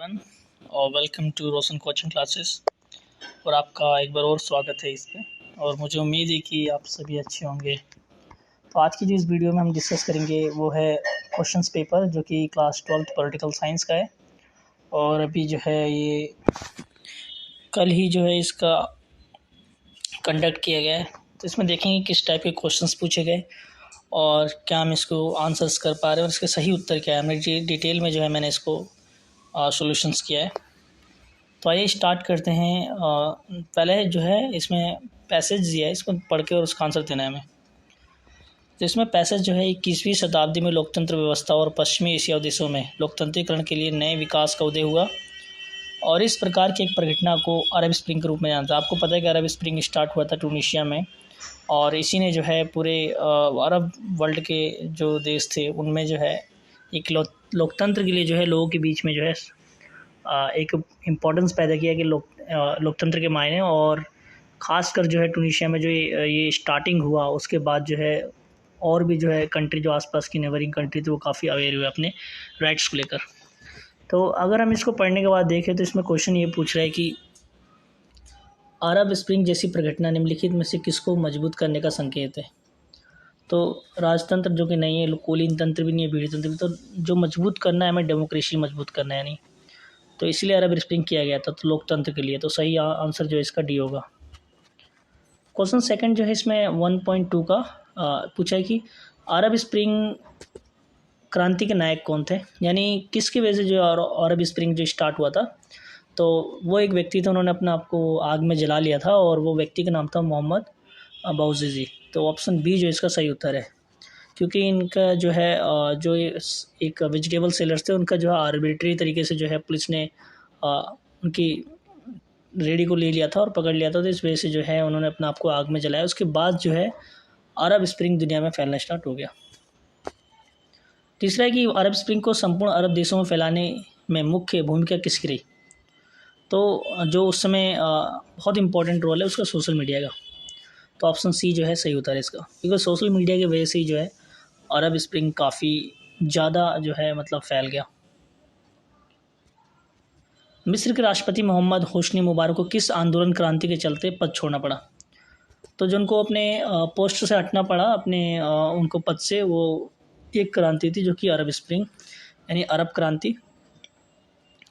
Everyone और welcome to Roshan coaching classes. और आपका एक बार और स्वागत है इस पे। और मुझे उम्मीद है कि आप सभी अच्छे होंगे। तो आज की जो इस वीडियो में हम डिस्कस करेंगे वो है क्वेश्चंस पेपर, जो कि क्लास 12th पॉलिटिकल साइंस का है। और अभी जो है ये कल ही जो है इसका कंडक्ट किया गया है। तो इसमें देखेंगे किस टाइप के क्वेश्चंस पूछे गए और क्या हम इसको आंसर्स कर पा रहे हैं और इसके सही उत्तर क्या है। हमने डिटेल में जो है मैंने इसको सॉल्यूशंस किया है। तो आइए स्टार्ट करते हैं। पहले जो है इसमें पैसेज दिया है, इसको पढ़ के और उसका आंसर देना है हमें। तो इसमें पैसेज जो है 21वीं शताब्दी में लोकतंत्र व्यवस्था और पश्चिमी एशिया देशों में लोकतंत्रीकरण के लिए नए विकास का उदय हुआ और इस प्रकार की एक परिघटना को अरब स्प्रिंग के रूप में जानता है। आपको पता है कि अरब स्प्रिंग स्टार्ट हुआ था ट्यूनीशिया में और इसी ने जो है पूरे अरब वर्ल्ड के जो देश थे उनमें जो है एक लोकतंत्र के लिए जो है लोगों के बीच में जो है एक इम्पोर्टेंस पैदा किया कि लोकतंत्र के मायने। और ख़ासकर जो है ट्यूनीशिया में जो ये स्टार्टिंग हुआ उसके बाद जो है और भी जो है कंट्री जो आसपास की नेबरिंग कंट्री थी वो काफ़ी अवेयर हुए अपने राइट्स को लेकर। तो अगर हम इसको पढ़ने के बाद देखें तो इसमें क्वेश्चन ये पूछ रहा है कि अरब स्प्रिंग जैसी प्रघटना निम्नलिखित में से किसको मजबूत करने का संकेत है। तो राजतंत्र जो कि नहीं है, कुलीन तंत्र भी नहीं है, भीड़ तंत्र भी, तो जो मजबूत करना है हमें डेमोक्रेसी मजबूत करना है नहीं, तो इसलिए अरब स्प्रिंग किया गया था तो लोकतंत्र के लिए। तो सही आंसर जो है इसका डी होगा। क्वेश्चन सेकंड जो है इसमें 1.2 का पूछा है कि अरब स्प्रिंग क्रांति के नायक कौन थे, यानी किसकी वजह से जो अरब स्प्रिंग जो स्टार्ट हुआ था। तो वो एक व्यक्ति थे, उन्होंने अपना आपको आग में जला लिया था और वो व्यक्ति का नाम था मोहम्मद बाउज़ीज़ी। तो ऑप्शन बी जो इसका सही उत्तर है, क्योंकि इनका जो है जो एक वेजिटेबल सेलर्स थे उनका जो है आर्बिट्री तरीके से जो है पुलिस ने उनकी रेडी को ले लिया था और पकड़ लिया था। तो इस वजह से जो है उन्होंने अपना आपको आग में जलाया। उसके बाद जो है अरब स्प्रिंग दुनिया में फैलना स्टार्ट हो गया। तीसरा है कि अरब स्प्रिंग को संपूर्ण अरब देशों में फैलाने में मुख्य भूमिका किसकी रही। तो जो उस समय बहुत इंपॉर्टेंट रोल है उसका सोशल मीडिया का। तो ऑप्शन सी जो है सही उत्तर है इसका, क्योंकि सोशल मीडिया की वजह से ही जो है अरब स्प्रिंग काफ़ी ज़्यादा जो है मतलब फैल गया। मिस्र के राष्ट्रपति मोहम्मद होस्नी मुबारक को किस आंदोलन क्रांति के चलते पद छोड़ना पड़ा। तो जो उनको अपने पोस्ट से हटना पड़ा अपने उनको पद से, वो एक क्रांति थी जो कि अरब स्प्रिंग यानी अरब क्रांति।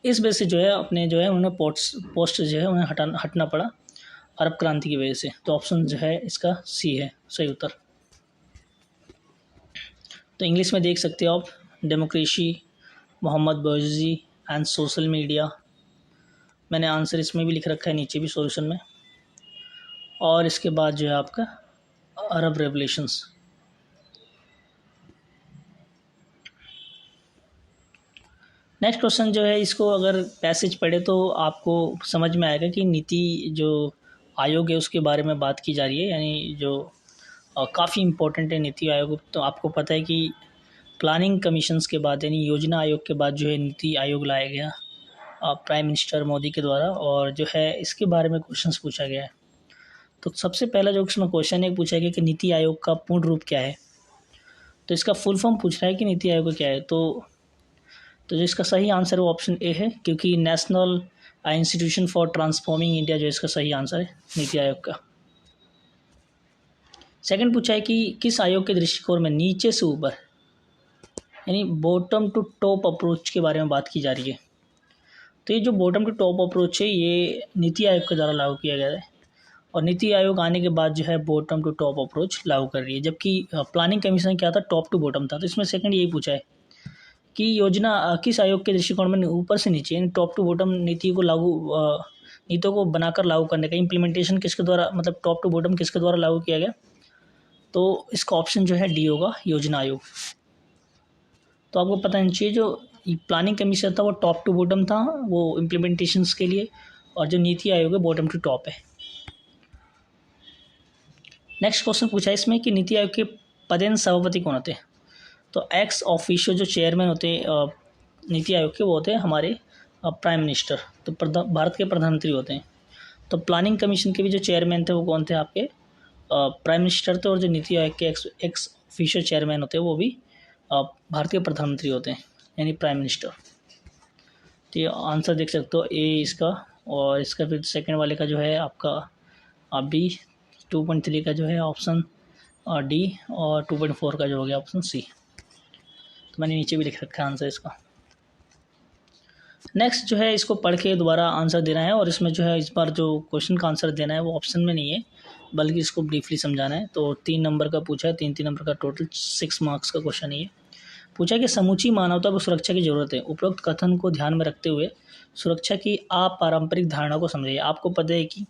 इस वजह से जो है अपने जो है उन्हें पोस्ट जो है उन्हें हटना पड़ा अरब क्रांति की वजह से। तो ऑप्शन जो है इसका सी है सही उत्तर। तो इंग्लिश में देख सकते हो आप, democracy, Mohamed Bouazizi and social media. मैंने आंसर इसमें भी लिख रखा है नीचे भी सॉल्यूशन में। और इसके बाद जो है आपका अरब रेवोल्यूशंस। नेक्स्ट क्वेश्चन जो है इसको अगर पैसेज पढ़े तो आपको समझ में आएगा कि नीति जो आयोग है उसके बारे में बात की जा रही है, यानी जो काफ़ी इम्पोर्टेंट है नीति आयोग। तो आपको पता है कि प्लानिंग कमीशंस के बाद यानी योजना आयोग के बाद जो है नीति आयोग लाया गया प्राइम मिनिस्टर मोदी के द्वारा, और जो है इसके बारे में क्वेश्चंस पूछा गया है। तो सबसे पहला जो इसमें क्वेश्चन है पूछा गया कि नीति आयोग का पूर्ण रूप क्या है। तो इसका फुल फॉर्म पूछ रहा है कि नीति आयोग क्या है। तो जो इसका सही आंसर है वो ऑप्शन ए है, क्योंकि national institution for transforming India जो इसका सही आंसर है नीति आयोग का। सेकंड पूछा है कि किस आयोग के दृष्टिकोण में नीचे से ऊपर यानी बॉटम टू टॉप अप्रोच के बारे में बात की जा रही है। तो ये जो बॉटम टू टॉप अप्रोच है ये नीति आयोग के द्वारा लागू किया गया है, और नीति आयोग आने के बाद जो है बॉटम टू टॉप अप्रोच लागू कर रही है। जबकि प्लानिंग कमीशन क्या था, टॉप टू बॉटम था। तो इसमें सेकंड यही पूछा है कि योजना किस आयोग के दृष्टिकोण में ऊपर से नीचे यानी टॉप टू बॉटम नीतियों को बनाकर लागू करने का इम्प्लीमेंटेशन किसके द्वारा, मतलब टॉप टू बॉटम किसके द्वारा लागू किया गया। तो इसका ऑप्शन जो है डी होगा, योजना आयोग। तो आपको पता होना चाहिए जो प्लानिंग कमीशन था वो टॉप टू बॉटम था वो इम्प्लीमेंटेशंस के लिए, और जो नीति आयोग है बॉटम टू टॉप है। नेक्स्ट क्वेश्चन पूछा है इसमें कि नीति आयोग के पदेन सभापति कौन होते हैं। तो एक्स ऑफिशियो जो चेयरमैन होते हैं नीति आयोग के वो होते हैं हमारे प्राइम मिनिस्टर, तो भारत के प्रधानमंत्री होते हैं। तो प्लानिंग कमीशन के भी जो चेयरमैन थे वो कौन थे, आपके प्राइम मिनिस्टर थे, और जो नीति आयोग के एक्स ऑफिशियो चेयरमैन होते हैं वो भी भारत के प्रधानमंत्री होते हैं यानी प्राइम मिनिस्टर। तो ये आंसर देख सकते हो ए इसका, और इसका फिर सेकंड वाले का जो है आपका बी, 2.3 का जो है ऑप्शन डी, और 2.4 का जो हो गया ऑप्शन सी। तो मैंने नीचे भी लिख रखा है आंसर इसका। नेक्स्ट जो है इसको पढ़ के दोबारा आंसर देना है, और इसमें जो है इस बार जो क्वेश्चन का आंसर देना है वो ऑप्शन में नहीं है, बल्कि इसको ब्रीफली समझाना है। तो 3 नंबर का पूछा है, 3 नंबर का टोटल 6 मार्क्स का क्वेश्चन है ये। पूछा कि समूची मानवता को सुरक्षा की जरूरत है, उपरोक्त कथन को ध्यान में रखते हुए सुरक्षा की अपारंपरिक धारणा को समझिए। आपको पता है कि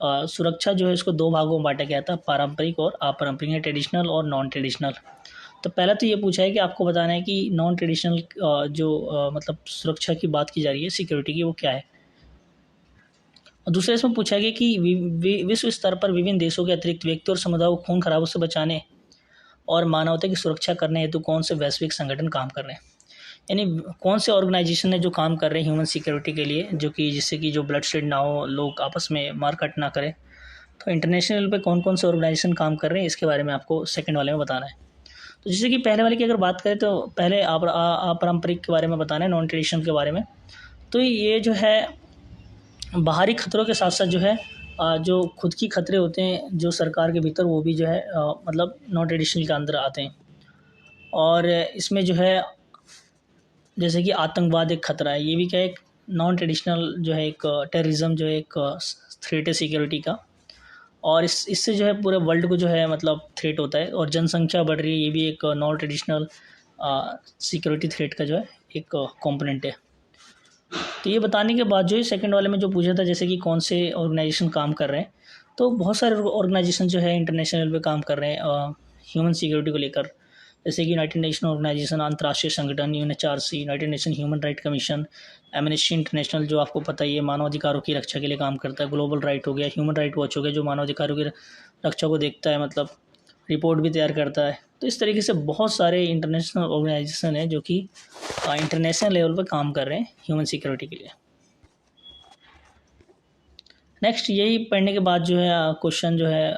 सुरक्षा जो है इसको 2 भागों में बांटा गया था, पारंपरिक और अपारंपरिक, है ट्रेडिशनल और नॉन ट्रेडिशनल। तो पहला तो ये पूछा है कि आपको बताना है कि नॉन ट्रेडिशनल मतलब सुरक्षा की बात की जा रही है सिक्योरिटी की, वो क्या है। और दूसरा इसमें पूछा गया कि विश्व स्तर पर विभिन्न देशों के अतिरिक्त व्यक्ति और समुदायों को खून खराबों से बचाने और मानवता की सुरक्षा करने हेतु कौन से वैश्विक संगठन काम कर रहे हैं, यानी कौन से ऑर्गेनाइजेशन है जो काम कर रहे हैं ह्यूमन सिक्योरिटी के लिए, जो कि जिससे कि जो ब्लड शेड ना हो, लोग आपस में मारकाट ना करें। तो इंटरनेशनल लेवल पे कौन कौन से ऑर्गेनाइजेशन काम कर रहे हैं, इसके बारे में आपको सेकंड वाले में बताना है। तो जैसे कि पहले वाले की अगर बात करें तो पहले अपारंपरिक के बारे में बताना है, नॉन ट्रेडिशनल के बारे में। तो ये जो है बाहरी खतरों के साथ साथ जो है जो खुद की खतरे होते हैं जो सरकार के भीतर, वो भी जो है मतलब नॉन ट्रेडिशनल के अंदर आते हैं। और इसमें जो है जैसे कि आतंकवाद एक खतरा है, ये भी क्या एक नॉन ट्रेडिशनल जो है, एक टेररिज्म जो है एक थ्रेट है सिक्योरिटी का, और इससे जो है पूरे वर्ल्ड को जो है मतलब थ्रेट होता है। और जनसंख्या बढ़ रही है, ये भी एक नॉन ट्रेडिशनल सिक्योरिटी थ्रेट का जो है एक कंपोनेंट है। तो ये बताने के बाद जो है सेकंड वाले में जो पूछा था जैसे कि कौन से ऑर्गेनाइजेशन काम कर रहे हैं, तो बहुत सारे ऑर्गेनाइजेशन जो है इंटरनेशनल पे काम कर रहे हैं ह्यूमन सिक्योरिटी को लेकर, जैसे कि यूनाइटेड नेशन ऑर्गेनाइजेशन, अंतर्राष्ट्रीय संगठन UNHRC, United nation human right commission, amnesty international जो आपको पता ही है मानव अधिकारों की रक्षा के लिए काम करता है, ग्लोबल राइट हो गया, ह्यूमन राइट वॉच हो गया जो मानव अधिकारों की रक्षा को देखता है, मतलब रिपोर्ट भी तैयार करता है। तो इस तरीके से बहुत सारे इंटरनेशनल ऑर्गेनाइजेशन हैं जो कि इंटरनेशनल लेवल पर काम कर रहे हैं ह्यूमन सिक्योरिटी के लिए। नेक्स्ट यही पढ़ने के बाद जो है क्वेश्चन जो है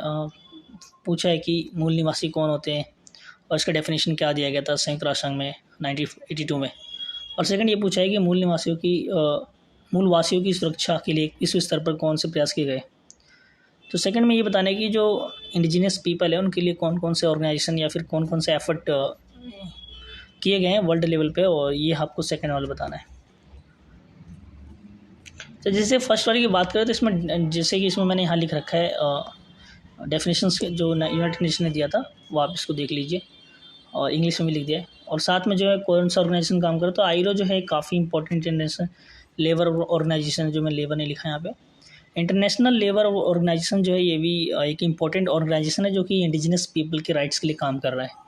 पूछा है कि मूल निवासी कौन होते हैं, और इसका डेफिनेशन क्या दिया गया था संयुक्त राष्ट्र संघ में 1982 में। और सेकंड ये पूछा है कि मूल वासियों की सुरक्षा के लिए विश्व स्तर पर कौन से प्रयास किए गए। तो सेकंड में ये बताना है कि जो इंडिजिनियस पीपल है उनके लिए कौन कौन से ऑर्गेनाइजेशन या फिर कौन कौन से एफर्ट किए गए हैं वर्ल्ड लेवल पे, और ये आपको सेकंड वाला बताना है। तो जैसे फर्स्ट वाली की बात करें तो इसमें जैसे कि इसमें मैंने यहाँ लिख रखा है डेफिनेशंस जो यूनाइटेड नेशन ने दिया था, वो आप इसको देख लीजिए, और इंग्लिश में भी लिख दिया है। और साथ में जो है कौन सा ऑर्गेनाइजेशन काम करे, तो आईलो जो है काफ़ी इंपॉर्टेंट इंटरनेशनल लेबर ऑर्गेनाइजेशन, जो मैं लेबर ने लिखा है यहाँ पे। इंटरनेशनल लेबर ऑर्गेनाइजेशन जो है ये भी एक इम्पॉर्टेंट ऑर्गेनाइजेशन है जो कि इंडिजिनस पीपल के राइट्स के लिए काम कर रहा है।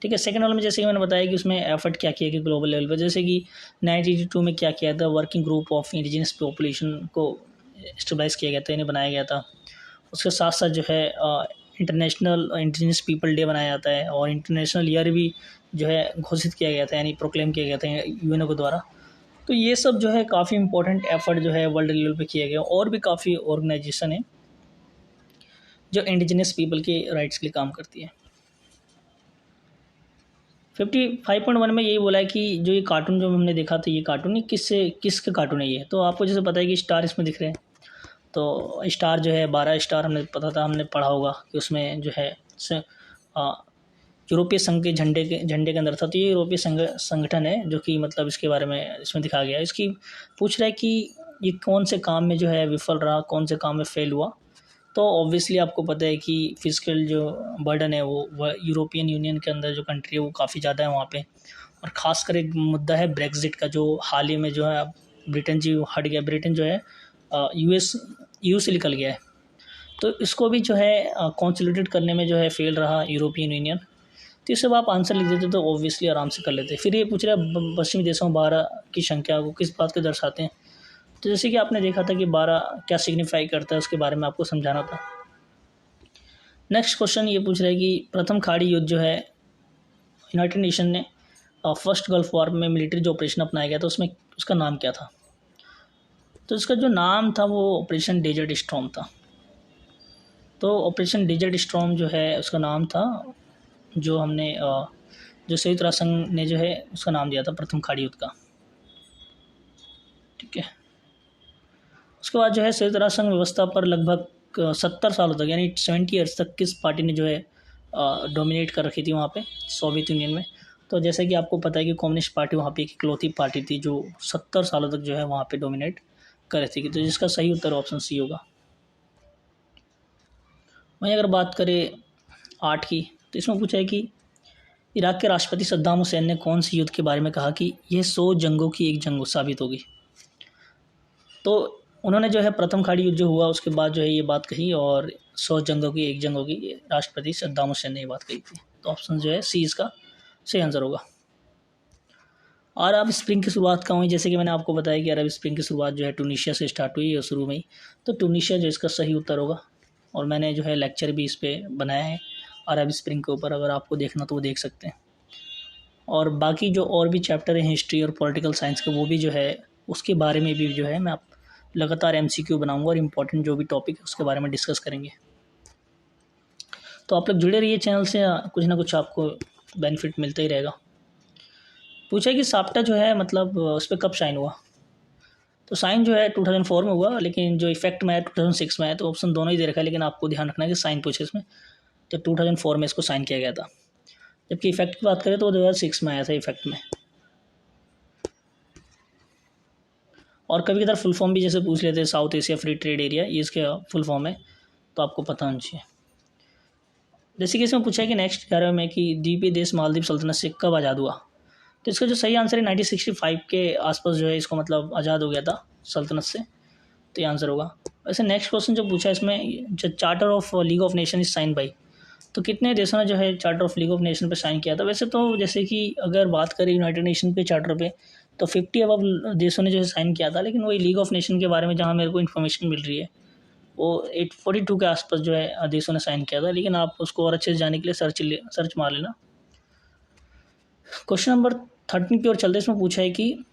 ठीक है, सेकंड वाले में जैसे कि मैंने बताया कि उसमें एफर्ट क्या किया कि ग्लोबल लेवल पर, जैसे कि 1982 में क्या किया था, working group of indigenous population को स्टेबलाइज किया गया था, इन्हें बनाया गया था। उसके साथ साथ जो है इंटरनेशनल इंडिजिनस पीपल डे बनाया जाता है, और इंटरनेशनल ईयर भी जो है घोषित किया गया था, यानी प्रोक्लेम किया गया था यूएनओ के द्वारा। तो ये सब जो है काफ़ी इंपॉर्टेंट एफर्ट जो है वर्ल्ड लेवल पे किए गए। और भी काफ़ी ऑर्गेनाइजेशन है जो इंडिजिनस पीपल के राइट्स के लिए काम करती है। 55.1 में यही बोला है कि जो ये कार्टून जो हमने देखा था, ये कार्टून ही किसके कार्टून है ये, तो आपको जैसे पता है कि स्टार इसमें दिख रहे हैं। तो स्टार जो है 12 स्टार हमने पता था, हमने पढ़ा होगा कि उसमें जो है यूरोपीय संघ के झंडे के अंदर था। तो ये यूरोपीय संगठन है जो कि मतलब इसके बारे में इसमें दिखाया गया है। इसकी पूछ रहा है कि ये कौन से काम में जो है विफल रहा, कौन से काम में फेल हुआ। तो ऑब्वियसली आपको पता है कि फिजिकल जो बर्डन है वो यूरोपियन यूनियन के अंदर जो कंट्री है वो काफ़ी ज़्यादा है वहाँ पे। और ख़ासकर एक मुद्दा है ब्रेक्जिट का, जो हाल ही में जो है ब्रिटेन जी हट गया, ब्रिटेन जो है यू से निकल गया है। तो इसको भी जो है कंसोलिडेट करने में जो है फेल रहा यूरोपियन यूनियन। तो ये सब आप आंसर लिख देते तो ऑब्वियसली आराम से कर लेते। फिर ये पूछ रहा है पश्चिमी देशों में 12 की संख्या को किस बात को दर्शाते हैं। तो जैसे कि आपने देखा था कि 12 क्या सिग्निफाई करता है, उसके बारे में आपको समझाना था। नेक्स्ट क्वेश्चन ये पूछ रहा है कि प्रथम खाड़ी युद्ध जो है यूनाइटेड नेशन ने फर्स्ट गल्फ वॉर में मिलिट्री जो ऑपरेशन अपनाया गया था उसमें उसका नाम क्या था। तो इसका जो नाम था वो ऑपरेशन डेजर्ट स्टॉर्म था। तो ऑपरेशन डेजर्ट स्टॉर्म जो है उसका नाम था, जो हमने जो संयुक्त राष्ट्र संघ ने जो है उसका नाम दिया था प्रथम खाड़ी युद्ध का। ठीक है। उसके बाद जो है संयुक्त राष्ट्र संघ व्यवस्था पर लगभग 70 सालों तक यानी 70 ईयर्स तक किस पार्टी ने जो है डोमिनेट कर रखी थी वहाँ पे सोवियत यूनियन में। तो जैसे कि आपको पता है कि कम्युनिस्ट पार्टी वहाँ पे एक इकलौती पार्टी थी जो 70 सालों तक जो है वहाँ पे डोमिनेट कर रही थी। तो जिसका सही उत्तर ऑप्शन सी होगा। वहीं अगर बात करें 8 की, तो इसमें पूछा है कि इराक के राष्ट्रपति सद्दाम हुसैन ने कौन सी युद्ध के बारे में कहा कि यह 100 जंगों की एक जंग साबित होगी। तो उन्होंने जो है प्रथम खाड़ी युद्ध जो हुआ उसके बाद जो है ये बात कही और 100 जंगों की एक जंग होगी, राष्ट्रपति सद्दाम हुसैन ने ये बात कही थी। तो ऑप्शन जो है सी इसका सही आंसर होगा। और अरब स्प्रिंग की शुरुआत कहाँ हुई, जैसे कि मैंने आपको बताया कि अरब स्प्रिंग की शुरुआत जो है टूनिशिया से स्टार्ट हुई और शुरू में ही, तो टूनिशिया जो इसका सही उत्तर होगा। और मैंने जो है लेक्चर भी इस पर बनाया है अरब स्प्रिंग के ऊपर, अगर आपको देखना तो वो देख सकते हैं। और बाकी जो और भी चैप्टर हैं हिस्ट्री और पॉलिटिकल साइंस के, वो भी जो है उसके बारे में भी जो है मैं आप लगातार MCQ बनाऊंगा और इम्पोर्टेंट जो भी टॉपिक है उसके बारे में डिस्कस करेंगे। तो आप लोग जुड़े रहिए चैनल से, कुछ ना कुछ आपको बेनिफिट मिलता ही रहेगा। पूछा कि साप्टा जो है मतलब उस पर कब साइन हुआ। तो साइन जो है 2004 में हुआ, लेकिन जो इफेक्ट में है 2006 में है। तो ऑप्शन दोनों ही दे रखा है, लेकिन आपको ध्यान रखना है कि साइन पूछे इसमें, तो 2004 में इसको साइन किया गया था। जबकि इफेक्ट की बात करें तो 2006 में आया था इफेक्ट में। और कभी कभार फुल फॉर्म भी जैसे पूछ लेते हैं, south Asia free trade area, ये इसका फुल फॉर्म है, तो आपको पता होना चाहिए। जैसे कि इसमें पूछा है कि नेक्स्ट 11 में कि द्वीपीय देश मालदीव सल्तनत से कब आज़ाद हुआ। तो इसका जो सही आंसर है 1965 के आसपास जो है इसको मतलब आज़ाद हो गया था सल्तनत से, तो ये आंसर होगा। वैसे नेक्स्ट क्वेश्चन जो पूछा है इसमें, जो charter of league of nation is sine by, तो कितने देशों ने जो है charter of league of nation पे साइन किया था। वैसे तो जैसे कि अगर बात करें यूनाइटेड नेशन पे चार्टर पे, तो 50 अबव देशों ने जो है साइन किया था, लेकिन वही लीग ऑफ नेशन के बारे में जहाँ मेरे को इन्फॉर्मेशन मिल रही है वो 842 के आसपास जो है देशों ने साइन किया था। लेकिन आप उसको और अच्छे से जाने के लिए सर्च मार लेना। क्वेश्चन नंबर 13 की ओर चलते, इसमें पूछा है कि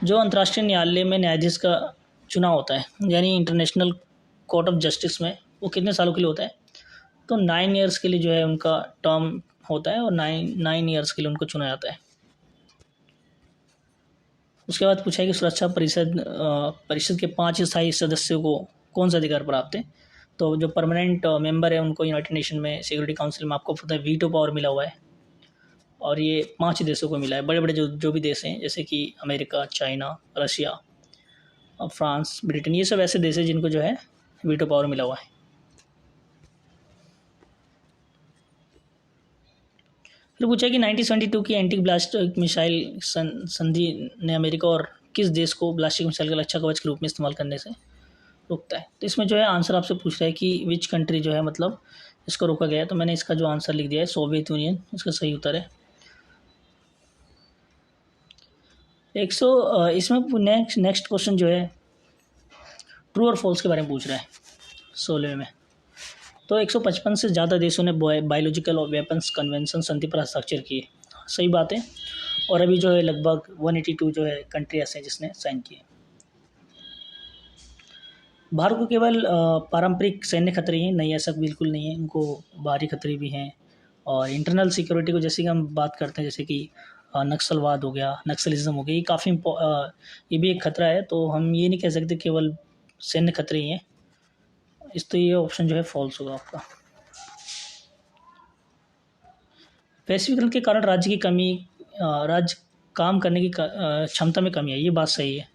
जो अंतर्राष्ट्रीय न्यायालय में न्यायाधीश का चुनाव होता है, यानी इंटरनेशनल कोर्ट ऑफ जस्टिस में, वो कितने सालों के लिए होता है। तो 9 ईयर्स के लिए जो है उनका टर्म होता है और 9 ईयर्स के लिए उनको चुना जाता है। उसके बाद पूछा है कि सुरक्षा परिषद के 5 स्थायी सदस्यों को कौन सा अधिकार प्राप्त है। तो जो परमानेंट मेंबर है उनको यूनाइटेड नेशन में सिक्योरिटी काउंसिल में आपको पता है वीटो पावर मिला हुआ है, और ये 5 देशों को मिला है। बड़े बड़े जो भी देश हैं जैसे कि America, China, Russia, France, Britain, ये सब ऐसे देश हैं जिनको जो है वीटो पावर मिला हुआ है। फिर पूछा कि 1972 की एंटी ब्लास्टिक मिसाइल संधि ने अमेरिका और किस देश को ब्लास्टिक मिसाइल का रक्षा कवच के रूप में इस्तेमाल करने से रोकता है। तो इसमें जो है आंसर आपसे पूछ रहा है कि विच कंट्री जो है मतलब इसको रोका गया है। तो मैंने इसका जो आंसर लिख दिया है सोवियत यूनियन, इसका सही उत्तर है। इसमें नेक्स्ट क्वेश्चन जो है ट्रू और फॉल्स के बारे में पूछ रहा है 16 में। तो 155 से ज़्यादा देशों ने बायोलॉजिकल और वेपन्स कन्वेंशन संधि पर हस्ताक्षर किए, सही बात है। और अभी जो है लगभग 182 जो है कंट्री ऐसे हैं जिसने साइन किए। भारत को केवल पारंपरिक सैन्य खतरे हैं, नहीं ऐसा बिल्कुल नहीं है, उनको बाहरी खतरे भी हैं। और इंटरनल सिक्योरिटी को जैसे कि हम बात करते हैं, जैसे कि नक्सलवाद हो गया, नक्सलिज्म हो गया, ये काफ़ी ये भी एक खतरा है। तो हम ये नहीं कह सकते केवल सैन्य खतरे ही हैं। तो ये ऑप्शन जो है फॉल्स होगा आपका। वैश्वीकरण के कारण राज्य काम करने की क्षमता में कमी आई, ये बात सही है।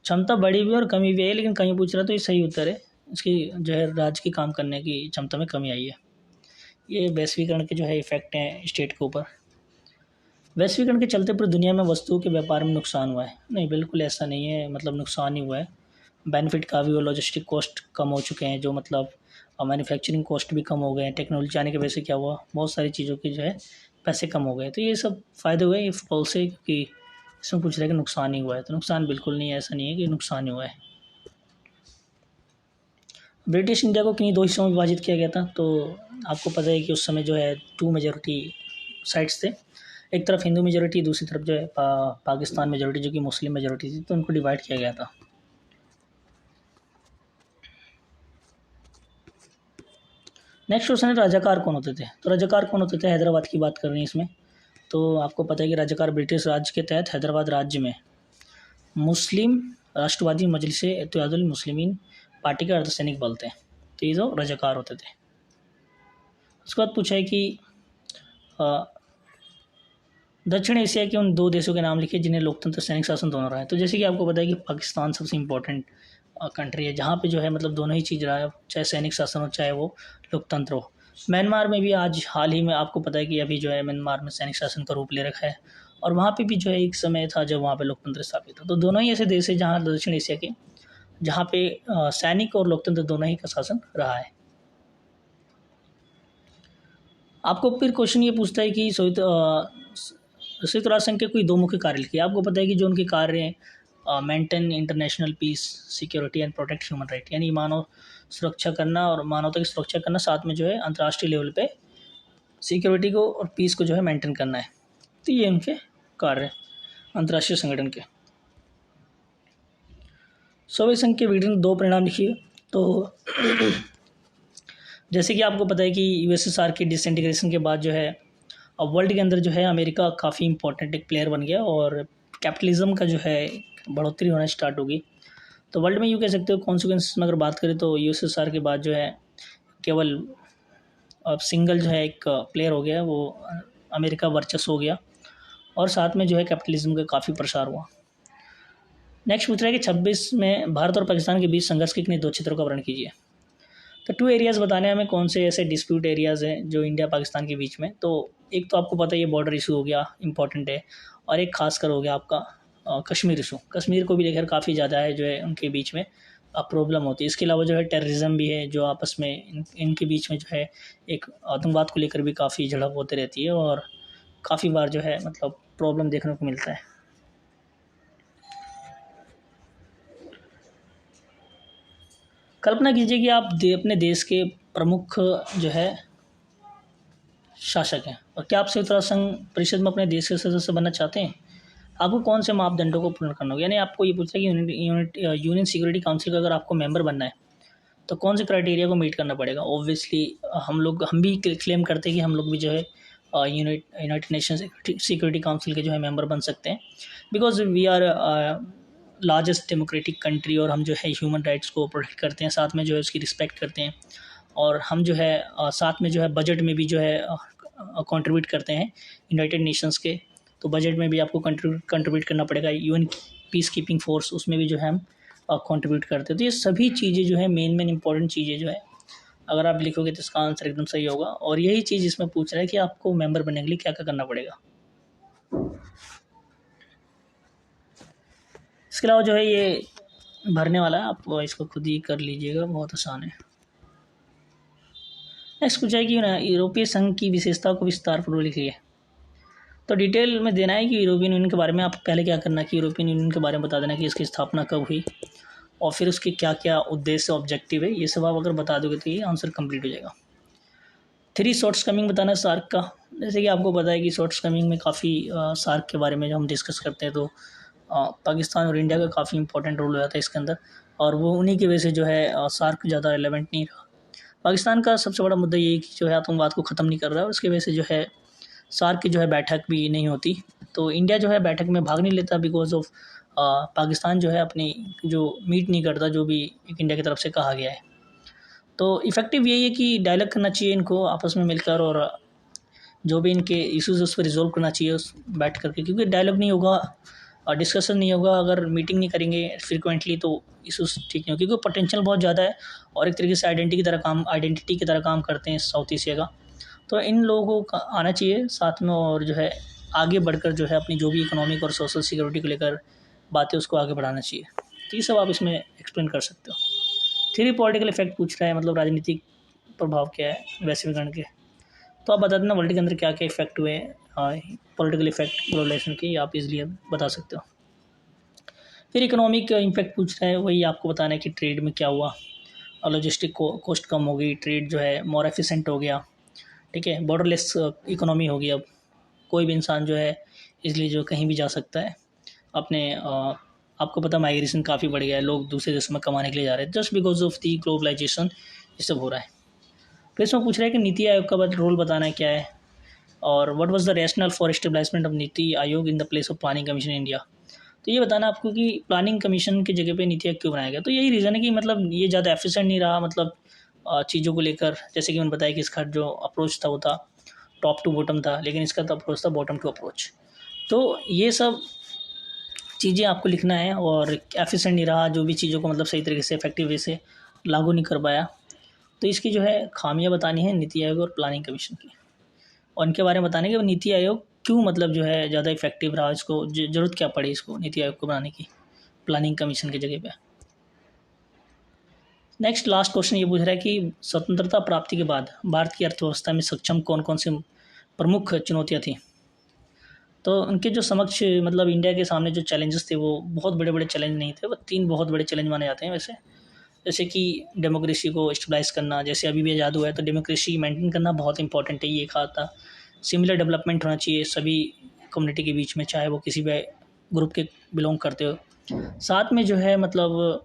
क्षमता बढ़ी भी और कमी भी आई, लेकिन कमी पूछ रहा है तो ये सही उत्तर है। इसकी जो है राज्य की काम करने की क्षमता में कमी आई है। ये वैश्वीकरण के जो है इफेक्ट हैं स्टेट के ऊपर। वैश्वीकरण के चलते पूरी दुनिया में वस्तुओं के व्यापार में नुकसान हुआ है, नहीं बिल्कुल ऐसा नहीं है, मतलब नुकसान ही हुआ है। बेनिफिट का भी, वो लॉजिस्टिक कॉस्ट कम हो चुके हैं, जो मतलब मैन्युफैक्चरिंग कॉस्ट भी कम हो गए हैं। टेक्नोलॉजी आने की वजह से क्या हुआ, बहुत सारी चीज़ों की जो है पैसे कम हो गए। तो ये सब फ़ायदे हुए ये फॉल्स है, क्योंकि इसमें पूछ रहा है कि नुकसान ही हुआ है। तो नुकसान बिल्कुल नहीं है, ऐसा नहीं है कि नुकसान ही हुआ है। ब्रिटिश इंडिया को किन्हीं 2 हिस्सों में विभाजित किया गया था। तो आपको पता है कि उस समय जो है 2 मेजॉरिटी साइड्स थे, एक तरफ हिंदू मेजॉरिटी, दूसरी तरफ जो है पाकिस्तान मेजॉरिटी जो कि मुस्लिम मेजॉरिटी थी। तो उनको डिवाइड किया गया था। नेक्स्ट क्वेश्चन है रजाकार कौन होते थे। तो रजाकार कौन होते थे, हैदराबाद की बात कर रही हैं इसमें। तो आपको पता है कि रजाकार ब्रिटिश राज्य के तहत हैदराबाद राज्य में मुस्लिम राष्ट्रवादी मजलिस इत्तेहादुल मुस्लिमीन पार्टी के अर्धसैनिक बल थे, तो ये जो रजाकार होते थे। उसके बाद पूछा है कि दक्षिण एशिया के उन 2 देशों के नाम लिखे जिन्हें लोकतंत्र सैनिक शासन दोनों रहा है। तो जैसे कि आपको पता है कि पाकिस्तान सबसे इम्पोर्टेंट कंट्री है जहाँ पे जो है मतलब दोनों ही चीज़ रहा है, चाहे सैनिक शासन हो चाहे वो लोकतंत्र हो। म्यांमार में भी आज हाल ही में आपको पता है कि अभी जो है म्यांमार में सैनिक शासन का रूप ले रखा है, और वहाँ पे भी जो है एक समय था जब वहाँ पे लोकतंत्र स्थापित था। तो दोनों ही ऐसे देश है जहाँ दक्षिण एशिया के जहाँ पे सैनिक और लोकतंत्र दोनों ही का शासन रहा है। आपको फिर क्वेश्चन ये पूछता है कि संयुक्त राष्ट्र संघ के कोई 2 मुख्य कार्य लिखिए। आपको पता है कि जो उनके कार्य हैं maintain international peace, security and protect human right, यानी मानव सुरक्षा करना और मानवता की सुरक्षा करना, साथ में जो है अंतर्राष्ट्रीय लेवल पे सिक्योरिटी को और पीस को जो है मेंटेन करना है। तो ये उनके कार्य हैं अंतर्राष्ट्रीय संगठन के। सोवियत संघ के विघटन 2 परिणाम लिखिए। तो जैसे कि आपको पता है कि यूएसएसआर के डिसइंटीग्रेशन के बाद जो है अब वर्ल्ड के अंदर जो है अमेरिका काफ़ी इंपॉर्टेंट एक प्लेयर बन गया और कैपिटलिज्म का जो है बढ़ोतरी होना स्टार्ट होगी। तो वर्ल्ड में यूँ कह सकते हो कॉन्सिक्वेंस में अगर बात करें तो यूएसएसआर के बाद जो है केवल अब सिंगल जो है एक प्लेयर हो गया, वो अमेरिका वर्चस्व हो गया, और साथ में जो है कैपिटलिज्म का काफ़ी प्रसार हुआ। नेक्स्ट पूछ रहा है कि 26 में भारत और पाकिस्तान के बीच संघर्ष के किन्हीं 2 क्षेत्रों का वर्णन कीजिए। तो 2 एरियाज़ बताने हमें कौन से ऐसे डिस्प्यूट एरियाज़ हैं जो इंडिया पाकिस्तान के बीच में। तो एक तो आपको पता है ये बॉर्डर इशू हो गया, इंपॉर्टेंट है, और एक खासकर हो गया आपका कश्मीर इशू। कश्मीर को भी लेकर काफ़ी ज़्यादा है जो है उनके बीच में प्रॉब्लम होती है। इसके अलावा जो है टेररिज्म भी है, जो आपस में इनके बीच में जो है एक आतंकवाद को लेकर भी काफ़ी झड़प होती रहती है, और काफ़ी बार जो है मतलब प्रॉब्लम देखने को मिलता है। कल्पना कीजिए कि आप अपने देश के प्रमुख जो है शासक हैं, और क्या आप संयुक्त राष्ट्र संघ परिषद में अपने देश के सदस्य बनना चाहते हैं? आपको कौन से मापदंडों को पूर्ण करना होगा? यानी आपको ये पूछा है कि यूनियन सिक्योरिटी काउंसिल का अगर आपको मेंबर बनना है तो कौन से क्राइटेरिया को मीट करना पड़ेगा? ऑब्वियसली हम भी क्लेम करते हैं कि हम लोग भी जो है यूनाइटेड नेशंस सिक्योरिटी काउंसिल के जो है मेंबर बन सकते हैं, because we are largest democratic country, और हम जो है ह्यूमन राइट्स को प्रोटेक्ट करते हैं, साथ में जो है उसकी रिस्पेक्ट करते हैं, और हम जो है साथ में जो है बजट में भी जो है कंट्रीब्यूट करते हैं यूनाइटेड नेशंस के। तो बजट में भी आपको कंट्रीब्यूट करना पड़ेगा। यूएन पीस कीपिंग फोर्स, उसमें भी जो है हम कंट्रीब्यूट करते हैं। तो ये सभी चीज़ें जो है मेन इंपॉर्टेंट चीज़ें जो है अगर आप लिखोगे तो इसका आंसर एकदम सही होगा, और यही चीज़ इसमें पूछ रहा है कि आपको मेंबर बनने के लिए क्या क्या करना पड़ेगा। इसके अलावा जो है ये भरने वाला है, आप इसको खुद ही कर लीजिएगा, बहुत आसान है। नेक्स्ट पूछा है कि यूरोपीय संघ की विशेषता को विस्तारपूर्वक लिखिए। तो डिटेल में देना है कि यूरोपियन यूनियन के बारे में। आप पहले क्या करना कि यूरोपियन यूनियन के बारे में बता देना कि इसकी स्थापना कब हुई, और फिर उसके क्या क्या उद्देश्य ऑब्जेक्टिव है, ये सब आप अगर बता दोगे तो ये आंसर कंप्लीट हो जाएगा। 3 शॉर्ट्स कमिंग बताना सार्क का। जैसे कि आपको पता है कि शॉर्ट्स कमिंग में काफ़ी सार्क के बारे में जब हम डिस्कस करते हैं तो पाकिस्तान और इंडिया का काफ़ी इंपॉर्टेंट रोल हो जाता है इसके अंदर, और वो उन्हीं की वजह से जो है सार्क ज़्यादा रिलेवेंट नहीं रहा। पाकिस्तान का सबसे बड़ा मुद्दा ये है कि जो है आतंकवाद को ख़त्म नहीं कर रहा है, और उसकी वजह से जो है सार्क की जो है बैठक भी नहीं होती। तो इंडिया जो है बैठक में भाग नहीं लेता बिकॉज ऑफ पाकिस्तान जो है अपनी जो मीट नहीं करता जो भी एक इंडिया की तरफ से कहा गया है। तो इफ़ेक्टिव यही है कि डायलॉग करना चाहिए इनको आपस में मिलकर, और जो भी इनके इश्यूज़ उस पर रिजोल्व करना चाहिए उस बैठ करके, क्योंकि डायलॉग नहीं होगा और डिस्कशन नहीं होगा, अगर मीटिंग नहीं करेंगे फ्रिक्वेंटली तो इश्यूज़ ठीक नहीं होगा, क्योंकि पोटेंशियल बहुत ज़्यादा है और एक तरीके से आइडेंटिटी की तरह काम करते हैं साउथ एशिया का। तो इन लोगों को आना चाहिए साथ में, और जो है आगे बढ़कर जो है अपनी जो भी इकोनॉमिक और सोशल सिक्योरिटी को लेकर बातें उसको आगे बढ़ाना चाहिए। तो ये सब आप इसमें एक्सप्लेन कर सकते हो। 3 पॉलिटिकल इफेक्ट पूछ रहा है, मतलब राजनीतिक प्रभाव क्या है वैश्वीकरण के। तो आप बता देना वर्ल्ड के अंदर क्या क्या इफेक्ट हुए पॉलिटिकल इफेक्ट ग्लोबलाइजेशन के, आप इजीली बता सकते हो। फिर इकोनॉमिक इम्पैक्ट पूछ रहा है, वही आपको बताना है कि ट्रेड में क्या हुआ, और लॉजिस्टिक कॉस्ट कम हो गई, ट्रेड जो है मोर एफिशिएंट हो गया, ठीक है, बॉर्डरलेस इकोनॉमी होगी। अब कोई भी इंसान जो है इसलिए जो कहीं भी जा सकता है अपने आपको पता माइग्रेशन काफ़ी बढ़ गया है, लोग दूसरे देशों में कमाने के लिए जा रहे हैं just because of the globalization, ये सब हो रहा है। फिर इसमें पूछ रहा है कि नीति आयोग का रोल बताना है क्या है, और what was the rational for establishment of NITI Aayog in the place of planning commission India. तो ये बताना आपको कि प्लानिंग कमीशन की जगह पे नीति आयोग क्यों बनाया गया। तो यही रीज़न है कि मतलब ये ज़्यादा एफिशिएंट नहीं रहा, मतलब चीज़ों को लेकर, जैसे कि मैंने बताया कि इसका जो अप्रोच था वो था टॉप टू बॉटम था, लेकिन इसका तो अप्रोच था बॉटम टू अप्रोच। तो ये सब चीज़ें आपको लिखना है, और एफिशिएंट नहीं रहा, जो भी चीज़ों को मतलब सही तरीके से इफेक्टिव वे से लागू नहीं कर पाया। तो इसकी जो है खामियां बतानी है नीति आयोग और प्लानिंग कमीशन की, और इनके बारे में बताने कि नीति आयोग क्यों मतलब जो है ज़्यादा इफेक्टिव रहा, इसको ज़रूरत क्या पड़ी इसको नीति आयोग को बनाने की प्लानिंग कमीशन की जगह पे। नेक्स्ट लास्ट क्वेश्चन ये पूछ रहा है कि स्वतंत्रता प्राप्ति के बाद भारत की अर्थव्यवस्था में सक्षम कौन कौन सी प्रमुख चुनौतियाँ थी। तो उनके जो समक्ष मतलब इंडिया के सामने जो चैलेंजेस थे वो बहुत बड़े बड़े चैलेंज नहीं थे, वो 3 बहुत बड़े चैलेंज माने जाते हैं वैसे। जैसे कि डेमोक्रेसी को स्टेबलाइज़ करना, जैसे अभी भी आज़ाद हुआ है तो डेमोक्रेसी मेंटेन करना बहुत इंपॉर्टेंट है, ये कहा था। सिमिलर डेवलपमेंट होना चाहिए सभी कम्युनिटी के बीच में, चाहे वो किसी भी ग्रुप के बिलोंग करते हो। साथ में जो है मतलब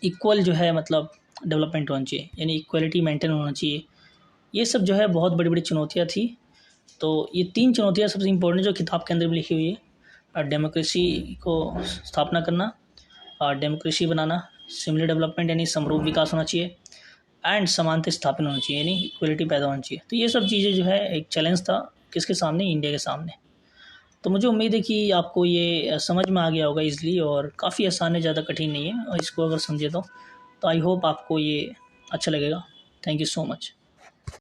इक्वल जो है मतलब डेवलपमेंट होना चाहिए, यानी इक्वलिटी मेंटेन होना चाहिए। ये सब जो है बहुत बड़ी बड़ी चुनौतियाँ थी। तो ये 3 चुनौतियाँ सबसे इम्पोर्टेंट जो किताब के अंदर भी लिखी हुई है। डेमोक्रेसी को स्थापना करना, डेमोक्रेसी बनाना, सिमिलर डेवलपमेंट यानी समरूप विकास होना चाहिए, एंड समानता स्थापन होना चाहिए यानी इक्वलिटी पैदा होनी चाहिए। तो ये सब चीज़ें जो है एक चैलेंज था किसके सामने, इंडिया के सामने। तो मुझे उम्मीद है कि आपको ये समझ में आ गया होगा ईज़िली, और काफ़ी आसान है, ज़्यादा कठिन नहीं है, और इसको अगर समझे तो आई होप आपको ये अच्छा लगेगा। Thank you so much.